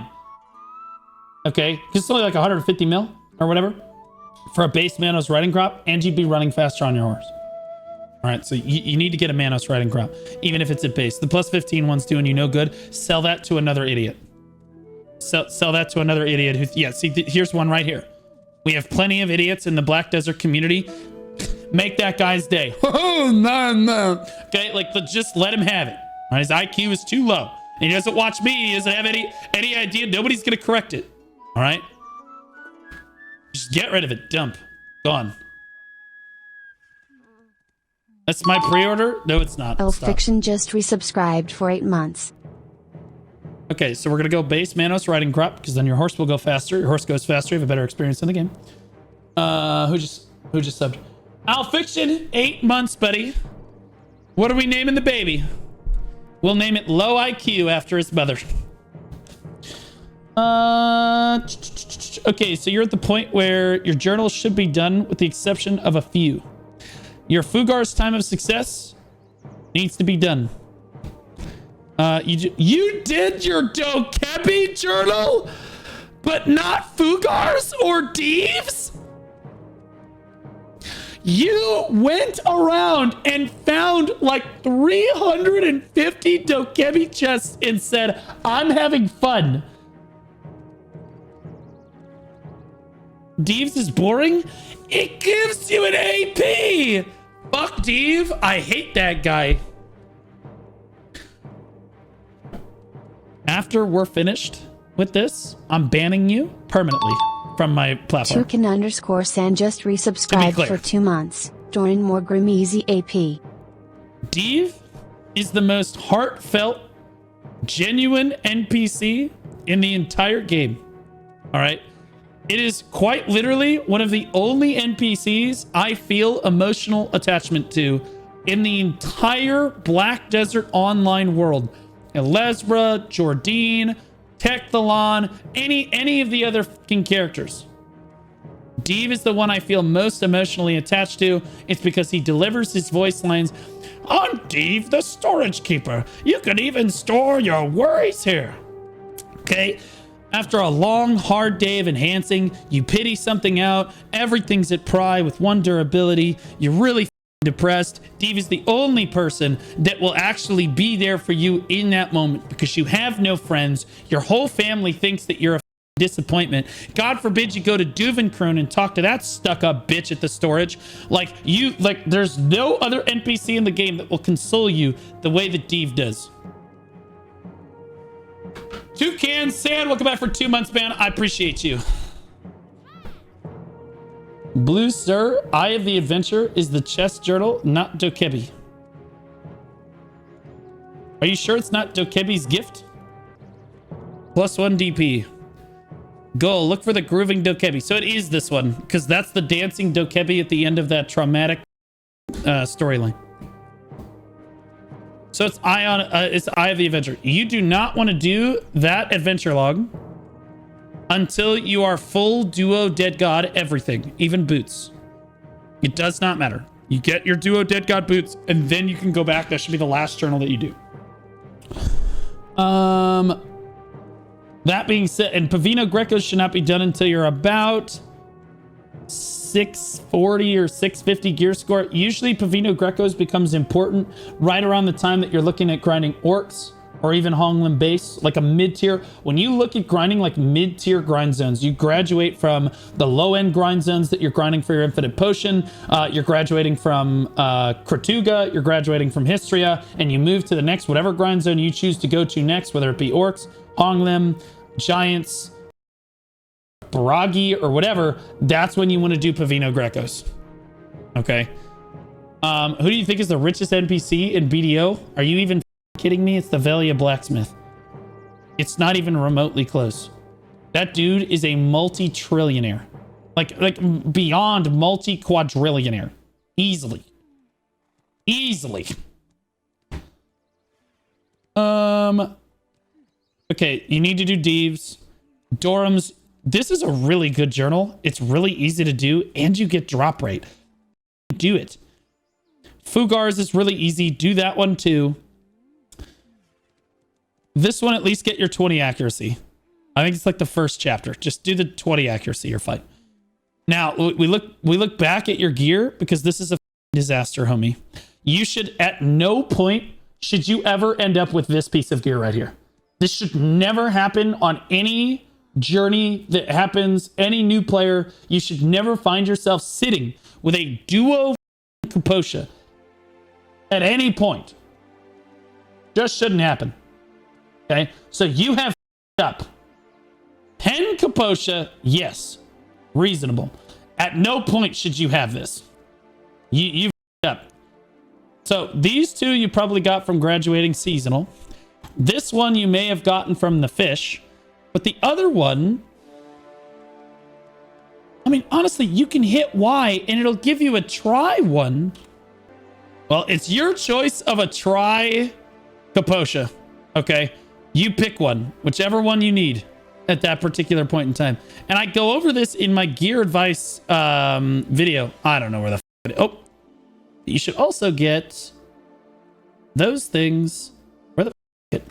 Okay, because it's only like 150 mil or whatever for a base Manos riding crop, and you'd be running faster on your horse. All right, so you need to get a Manos riding crop, even if it's at base. The plus 15 one's doing you no good. Sell that to another idiot. Sell that to another idiot who, yeah, see, here's one right here. We have plenty of idiots in the Black Desert community. Make that guy's day. Oh, no. Okay, like, just let him have it. All right, his IQ is too low. And he doesn't watch me. He doesn't have any idea. Nobody's going to correct it. All right? Just get rid of it. Dump. Gone. That's my pre-order? No, it's not. Elf Stop. Fiction just resubscribed for 8 months. Okay, so we're going to go base Manos riding crop, because then your horse will go faster. Your horse goes faster. You have a better experience in the game. Who just subbed? Al Fiction, 8 months, buddy. What are we naming the baby? We'll name it Low IQ after his mother. Okay, so you're at the point where your journal should be done with the exception of a few. Your Fugar's time of success needs to be done. You did your Dokebi journal, but not Fugar's or Deeves? You went around and found like 350 Dokebi chests and said, I'm having fun. Deeves is boring? It gives you an AP! Fuck Deeve. I hate that guy. After we're finished with this, I'm banning you permanently from my platform. Tukin_San just resubscribed for 2 months. Join more Grimeezy AP. Deeve is the most heartfelt, genuine NPC in the entire game. All right? It is quite literally one of the only NPCs I feel emotional attachment to in the entire Black Desert Online world. Elezra, Jordine, Tekthalon, any of the other fucking characters. Deeve is the one I feel most emotionally attached to. It's because he delivers his voice lines. I'm Deeve, the storage keeper. You can even store your worries here. Okay? After a long, hard day of enhancing, you pity something out. Everything's at pry with 1 durability. You're really depressed. Deeve is the only person that will actually be there for you in that moment because you have no friends. Your whole family thinks that you're a disappointment. God forbid you go to Duvenkroon and talk to that stuck-up bitch at the storage. There's no other NPC in the game that will console you the way that Deeve does. Toucan Sand, welcome back for 2 months, man. I appreciate you. Blue Sir, Eye of the Adventure is the chest journal, not Dokebi. Are you sure it's not Dokebi's gift? +1 DP. Go look for the grooving Dokebi. So it is this one, because that's the dancing Dokebi at the end of that traumatic storyline. So it's it's Eye of the Adventure. You do not want to do that adventure log until you are full duo dead god everything, even boots. It does not matter. You get your duo dead god boots, and then you can go back. That should be the last journal that you do. That being said, and Pavino Greco should not be done until you're about 640 or 650 gear score. Usually Pavino Greco's becomes important right around the time that you're looking at grinding orcs or even Honglim base, like a mid-tier. When you look at grinding like mid-tier grind zones, you graduate from the low-end grind zones that you're grinding for your infinite potion. You're graduating from Kratuga, you're graduating from Histria, and you move to the next whatever grind zone you choose to go to next, whether it be orcs, Honglim, giants, Baragi, or whatever. That's when you want to do Pavino Grecos. Okay. Who do you think is the richest NPC in BDO? Are you even kidding me? It's the Velia Blacksmith. It's not even remotely close. That dude is a multi-trillionaire. Like beyond multi-quadrillionaire. Easily. Easily. Okay, you need to do Deeves. Dorams. This is a really good journal. It's really easy to do, and you get drop rate. Do it. Fugars is really easy. Do that one too. This one, at least get your 20 accuracy. I think it's like the first chapter. Just do the 20 accuracy. You're fine. Now we look back at your gear, because this is a disaster, homie. You should, at no point should you ever end up with this piece of gear right here. This should never happen on any journey that happens. Any new player, you should never find yourself sitting with a duo Kaposha at any point. Just shouldn't happen. Okay, so you have up. Pen Kaposha, yes, reasonable. At no point should you have this. You've up. So these two you probably got from graduating seasonal. This one you may have gotten from the fish, but the other one, I mean, honestly, you can hit Y and it'll give you a try one. Well, it's your choice of a try Kaposha. Okay, you pick one, whichever one you need at that particular point in time. And I go over this in my gear advice video. I don't know where the f oh, you should also get those things. Where the f it?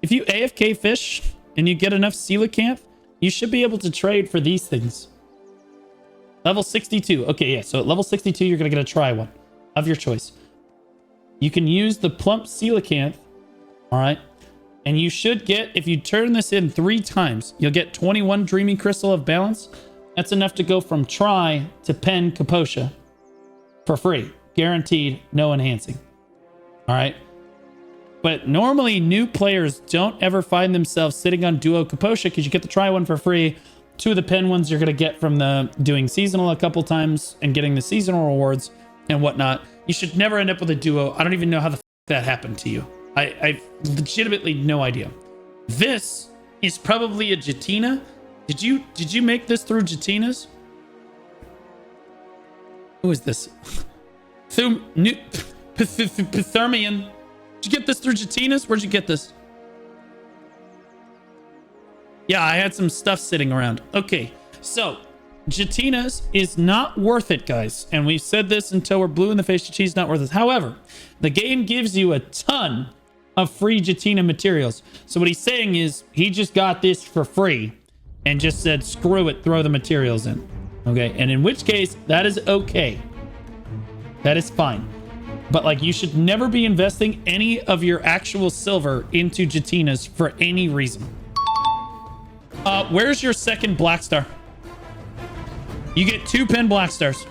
If you AFK fish and you get enough coelacanth, you should be able to trade for these things. Level 62. Okay, yeah, so at level 62, you're going to get a try one of your choice. You can use the plump coelacanth, all right? And you should get, if you turn this in 3 times, you'll get 21 Dreaming Crystal of Balance. That's enough to go from try to pen Kaposha for free. Guaranteed, no enhancing. All right? But normally, new players don't ever find themselves sitting on Duo Kaposha because you get the try one for free. 2 of the pen ones you're going to get from the doing seasonal a couple times and getting the seasonal rewards and whatnot. You should never end up with a duo. I don't even know how the f that happened to you. I've legitimately no idea. This is probably a Jatina. Did you make this through Jatinas? Who is this? Pithermian. Did you get this through Jatinas? Where'd you get this? Yeah, I had some stuff sitting around. Okay, so Jatinas is not worth it, guys. And we've said this until we're blue in the face. Jatina's not worth it. However, the game gives you a ton of free Jatina materials. So what he's saying is he just got this for free and just said, screw it, throw the materials in. Okay, and in which case, that is okay. That is fine. But like, you should never be investing any of your actual silver into Jatinas for any reason. Where's your second black star? You get 2 pen black stars.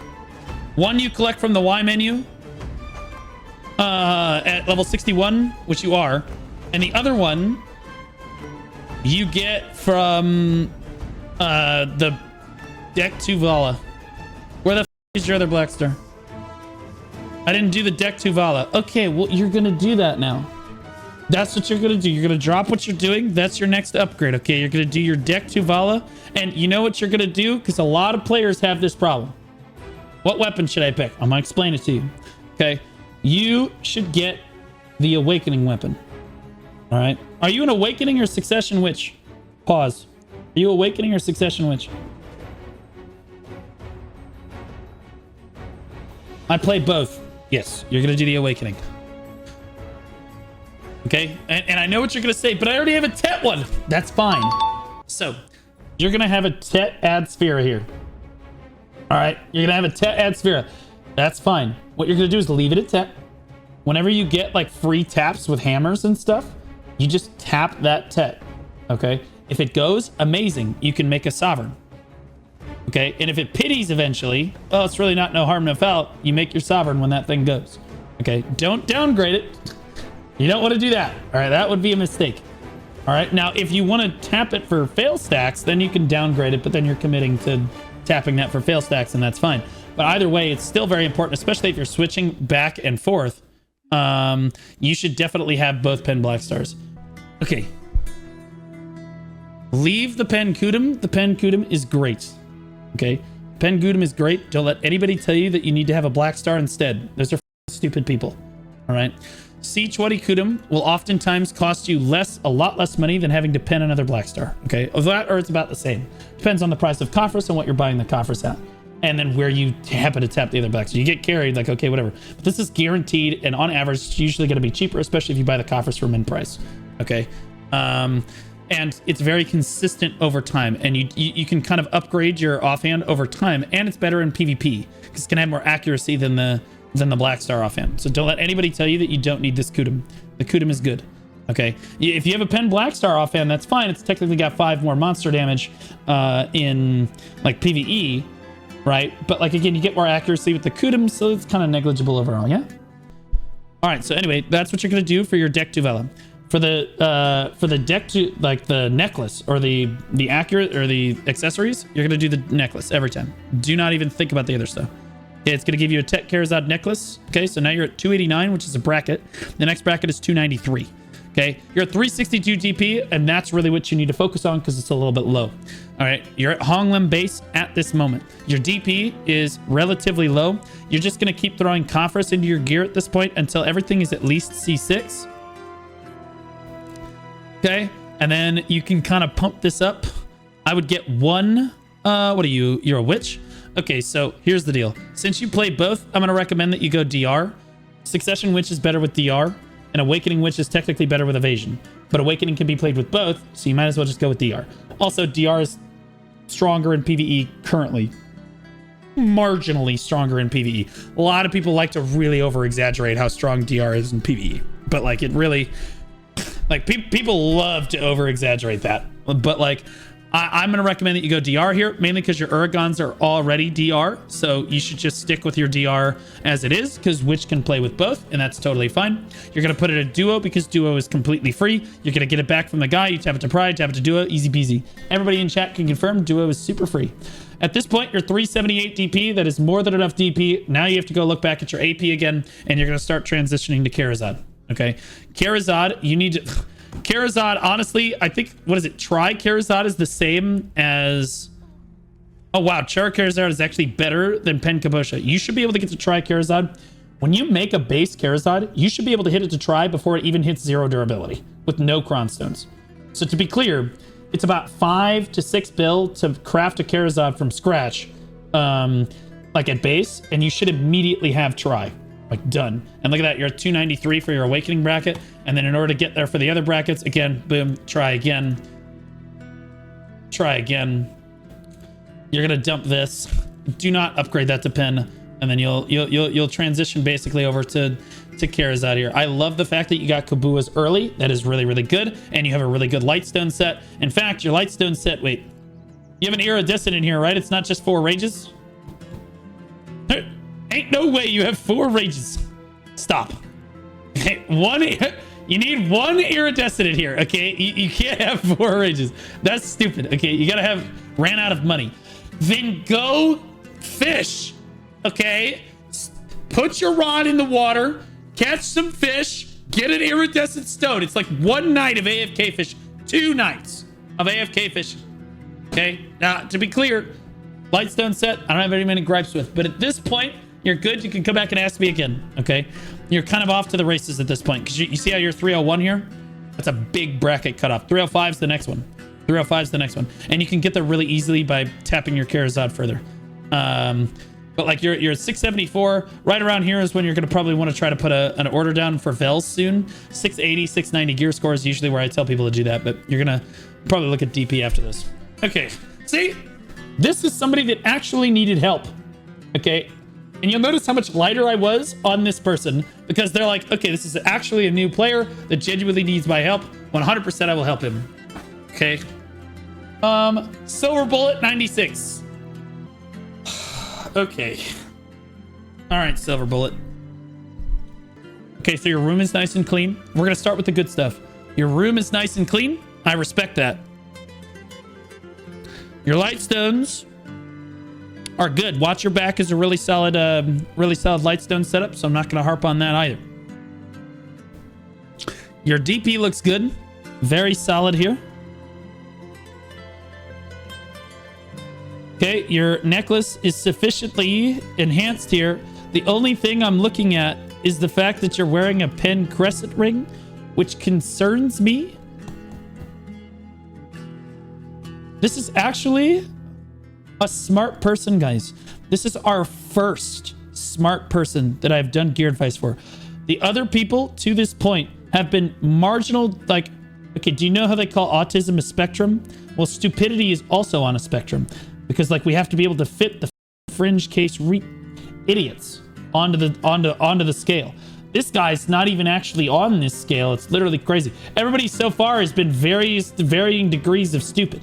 One you collect from the Y menu at level 61, which you are. And the other one you get from the deck 2 Vala. Where the f is your other black star? I didn't do the deck 2 Vala. Okay, well, you're going to do that now. That's what you're going to do. You're going to drop what you're doing. That's your next upgrade, okay? You're going to do your deck 2 Vala. And you know what you're going to do? Because a lot of players have this problem. What weapon should I pick? I'm going to explain it to you. Okay? You should get the Awakening weapon. All right? Are you an Awakening or Succession Witch? Pause. Are you Awakening or Succession Witch? I play both. Yes, you're going to do the Awakening. Okay, and I know what you're going to say, but I already have a Tet one. That's fine. So, you're going to have a Tet Ad Sphera here. All right, you're going to have a Tet Ad Sphera. That's fine. What you're going to do is leave it at Tet. whenever you get like free taps with hammers and stuff, you just tap that tet. Okay. If it goes, amazing. You can make a sovereign. Okay. And if it pities eventually, well, it's really not no harm, no foul. You make your sovereign when that thing goes. Okay. Don't downgrade it. You don't want to do that. All right. That would be a mistake. All right. Now, if you want to tap it for fail stacks, then you can downgrade it, but then you're committing to tapping that for fail stacks, and that's fine. But either way, it's still very important, especially if you're switching back and forth. You should definitely have both pen black stars. Okay. Leave the pen Kudum. The pen Kudum is great. Okay. Pen Kudum is great. Don't let anybody tell you that you need to have a black star instead. Those are stupid people. All right. C20 Kudum will oftentimes cost you a lot less money than having to pen another black star. Okay. Of that, or it's about the same. Depends on the price of Coffers and what you're buying the Coffers at. And then where you happen to tap the other black. So you get carried, like, okay, whatever. But this is guaranteed, and on average, it's usually going to be cheaper, especially if you buy the Coffers for min price. Okay. And it's very consistent over time, and you can kind of upgrade your offhand over time, and it's better in PvP because it's gonna have more accuracy than the black star offhand. So don't let anybody tell you that you don't need this Kudum. The Kudum is good. Okay, if you have a pen black star offhand, that's fine. It's technically got 5 more monster damage in like PvE, right? But like again, you get more accuracy with the Kudum, so it's kind of negligible overall. Yeah. All right. So anyway, that's what you're gonna do for your deck Tuvela. For the deck to like the necklace or the accurate or the accessories, you're gonna do the necklace every time. Do not even think about the other stuff. Okay, it's gonna give you a Tech Karazad necklace. Okay, so now you're at 289, which is a bracket. The next bracket is 293. Okay, you're at 362 DP, and that's really what you need to focus on because it's a little bit low. All right, you're at Honglem base at this moment. Your DP is relatively low. You're just gonna keep throwing Coffers into your gear at this point until everything is at least C6. Okay, and then you can kind of pump this up. I would get one. What are you? You're a witch? Okay, so here's the deal. Since you play both, I'm going to recommend that you go DR. Succession Witch is better with DR, and Awakening Witch is technically better with Evasion. But Awakening can be played with both, so you might as well just go with DR. Also, DR is stronger in PvE currently. Marginally stronger in PvE. A lot of people like to really over-exaggerate how strong DR is in PvE. But, like, it really... Like, people love to over-exaggerate that. But, like, I'm going to recommend that you go DR here, mainly because your Uragons are already DR. So you should just stick with your DR as it is, because Witch can play with both, and that's totally fine. You're going to put it at Duo, because Duo is completely free. You're going to get it back from the guy. You tap it to Pride, tap it to Duo, easy peasy. Everybody in chat can confirm Duo is super free. At this point, you're 378 DP. That is more than enough DP. Now you have to go look back at your AP again, and you're going to start transitioning to Karazad. Okay, Karazad, you need to... Karazad, honestly, I think, what is it? Tri Karazad is the same as... Oh, wow. Char Karazad is actually better than Pen Kabosha. You should be able to get to Tri Karazad. When you make a base Karazad, you should be able to hit it to Tri before it even hits 0 durability with no Cron Stones. So to be clear, it's about 5 to 6 bill to craft a Karazad from scratch, like at base, and you should immediately have Tri. Like, done. And look at that, you're at 293 for your Awakening bracket, and then in order to get there for the other brackets, again, boom, try again. You're gonna dump this. Do not upgrade that to Pen, and then you'll transition basically over to Karazad here. I love the fact that you got Kabuas early. That is really, really good, and you have a really good Lightstone set. In fact, your Lightstone set, wait, you have an Iridescent in here, right? It's not just 4 rages? Ain't no way you have 4 rages. Stop. Okay, you need 1 Iridescent in here, okay? You can't have 4 rages. That's stupid, okay? You gotta ran out of money. Then go fish, okay? Put your rod in the water, catch some fish, get an Iridescent stone. It's like 1 night of AFK fish, 2 nights of AFK fishing, okay? Now, to be clear, Lightstone set, I don't have very many gripes with, but at this point, you're good. You can come back and ask me again, okay? You're kind of off to the races at this point, because you see how you're 301 here? That's a big bracket cutoff. 305 is the next one. 305 is the next one. And you can get there really easily by tapping your Karazad further. But like you're at 674. Right around here is when you're going to probably want to try to put an order down for Vels soon. 680, 690 gear score is usually where I tell people to do that, but you're going to probably look at DP after this. Okay, see? This is somebody that actually needed help, okay? And you'll notice how much lighter I was on this person because they're like, okay, this is actually a new player that genuinely needs my help. 100% I will help him. Okay. Silver bullet 96. Okay. All right, silver bullet. Okay, so your room is nice and clean. We're gonna start with the good stuff. Your room is nice and clean. I respect that. Your light stones are good. Watch your back is a really solid light stone setup, so I'm not gonna harp on that either. Your DP looks good. Very solid here. Okay, your necklace is sufficiently enhanced here. The only thing I'm looking at is the fact that you're wearing a pen crescent ring, which concerns me. This is actually a smart person, guys. This is our first smart person that I've done gear advice for. The other people to this point have been marginal, like, okay, do you know how they call autism a spectrum? Well, stupidity is also on a spectrum because like we have to be able to fit the fringe case idiots onto the scale. This guy's not even actually on this scale. It's literally crazy. Everybody so far has been varying degrees of stupid.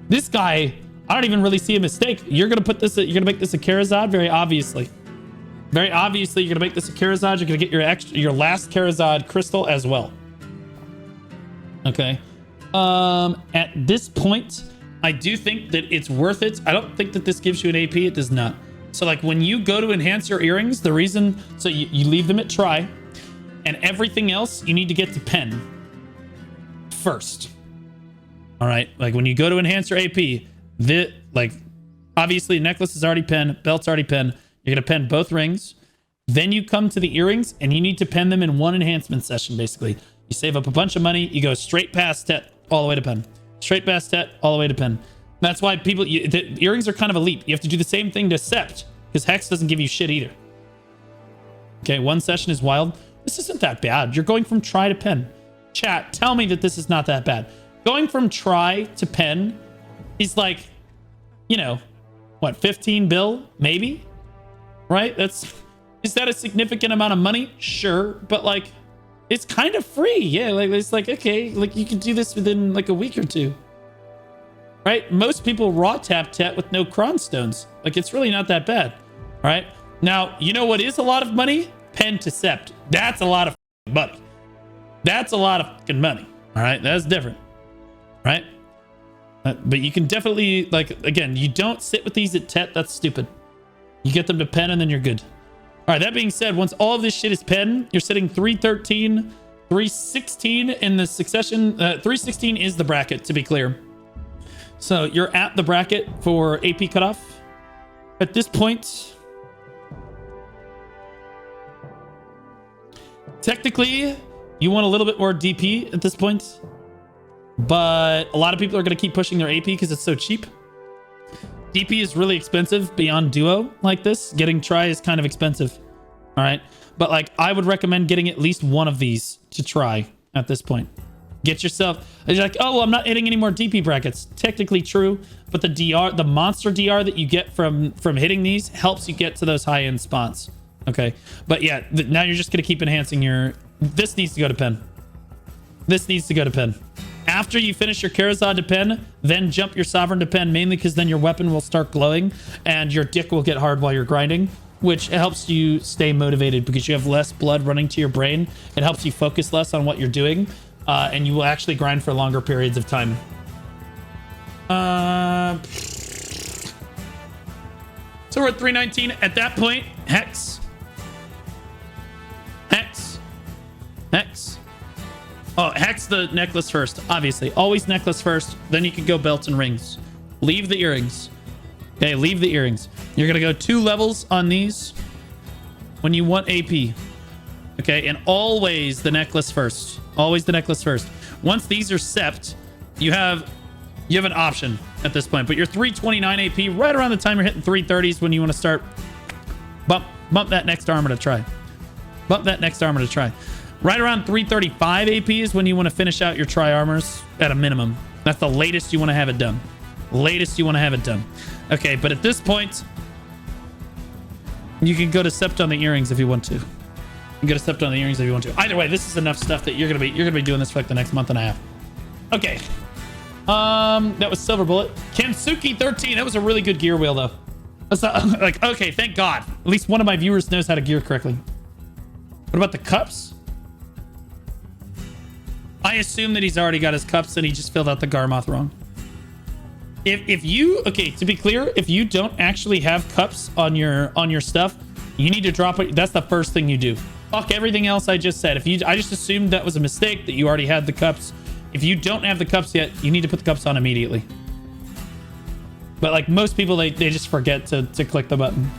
This guy, I don't even really see a mistake. You're gonna make this a Karazad very obviously. Very obviously, you're gonna make this a Karazad. You're gonna get your last Karazad crystal as well. Okay. At this point, I do think that it's worth it. I don't think that this gives you an AP. It does not. So like when you go to enhance your earrings, the reason, so you leave them at try, and everything else you need to get to pen first. All right. Like when you go to enhance your AP, obviously necklace is already pen, belt's already pen. You're going to pen both rings. Then you come to the earrings and you need to pen them in one enhancement session. Basically, you save up a bunch of money. You go straight past Tet all the way to pen, straight past Tet all the way to pen. That's why the earrings are kind of a leap. You have to do the same thing to Sept because Hex doesn't give you shit either. Okay. One session is wild. This isn't that bad. You're going from try to pen. Chat, tell me that this is not that bad. Going from try to pen is like, you know, what, 15 bill, maybe? Right? Is that a significant amount of money? Sure. But like, it's kind of free. Yeah. Like, it's like, okay, like you can do this within like a week or two. Right? Most people raw tap Tet with no cron stones. Like, it's really not that bad. All right. Now, you know what is a lot of money? Pen to Sept. That's a lot of money. That's a lot of fucking money. All right. That's different. Right? But you can definitely, like, again, you don't sit with these at Tet. That's stupid. You get them to pen and then you're good. All right. That being said, once all of this shit is pen, you're sitting 313, 316 in the succession. 316 is the bracket, to be clear. So you're at the bracket for AP cutoff. At this point, technically, you want a little bit more DP at this point. But a lot of people are going to keep pushing their AP because it's so cheap. DP is really expensive beyond duo like this. Getting try is kind of expensive. All right. But like, I would recommend getting at least one of these to try at this point. Get yourself, you're like, oh, well, I'm not hitting any more DP brackets. Technically true, but the DR, the monster DR that you get from hitting these helps you get to those high end spots. Okay. But yeah, now you're just going to keep enhancing your, this needs to go to pen. This needs to go to pen. After you finish your Karazad to pen, then jump your Sovereign to pen, mainly because then your weapon will start glowing and your dick will get hard while you're grinding, which helps you stay motivated because you have less blood running to your brain. It helps you focus less on what you're doing, and you will actually grind for longer periods of time. So we're at 319. At that point, Hex. Oh, Hex the necklace first, obviously. Always necklace first, then you can go belts and rings. Leave the earrings. Okay, leave the earrings. You're going to go 2 levels on these when you want AP. Okay, and always the necklace first. Always the necklace first. Once these are sept, you have an option at this point. But you're 329 AP right around the time you're hitting 330s when you want to start. Bump that next armor to try. Bump that next armor to try. Right around 335 AP is when you want to finish out your tri armors at a minimum. That's the latest you want to have it done. Latest you want to have it done. Okay, but at this point, You can go to Sept on the earrings if you want to. You can go to Sept on the earrings if you want to. Either way, this is enough stuff that you're gonna be doing this for like the next month and a half. Okay. That was Silver Bullet. Kensuke 13. That was a really good gear wheel though. That's not, like, okay, thank God. At least one of my viewers knows how to gear correctly. What about the cups? I assume that he's already got his cups and he just filled out the Garmoth wrong. If you, okay, to be clear, if you don't actually have cups on your stuff, you need to drop it. That's the first thing you do. Fuck everything else I just said. I just assumed that was a mistake, that you already had the cups. If you don't have the cups yet, you need to put the cups on immediately. But like most people, they just forget to click the button.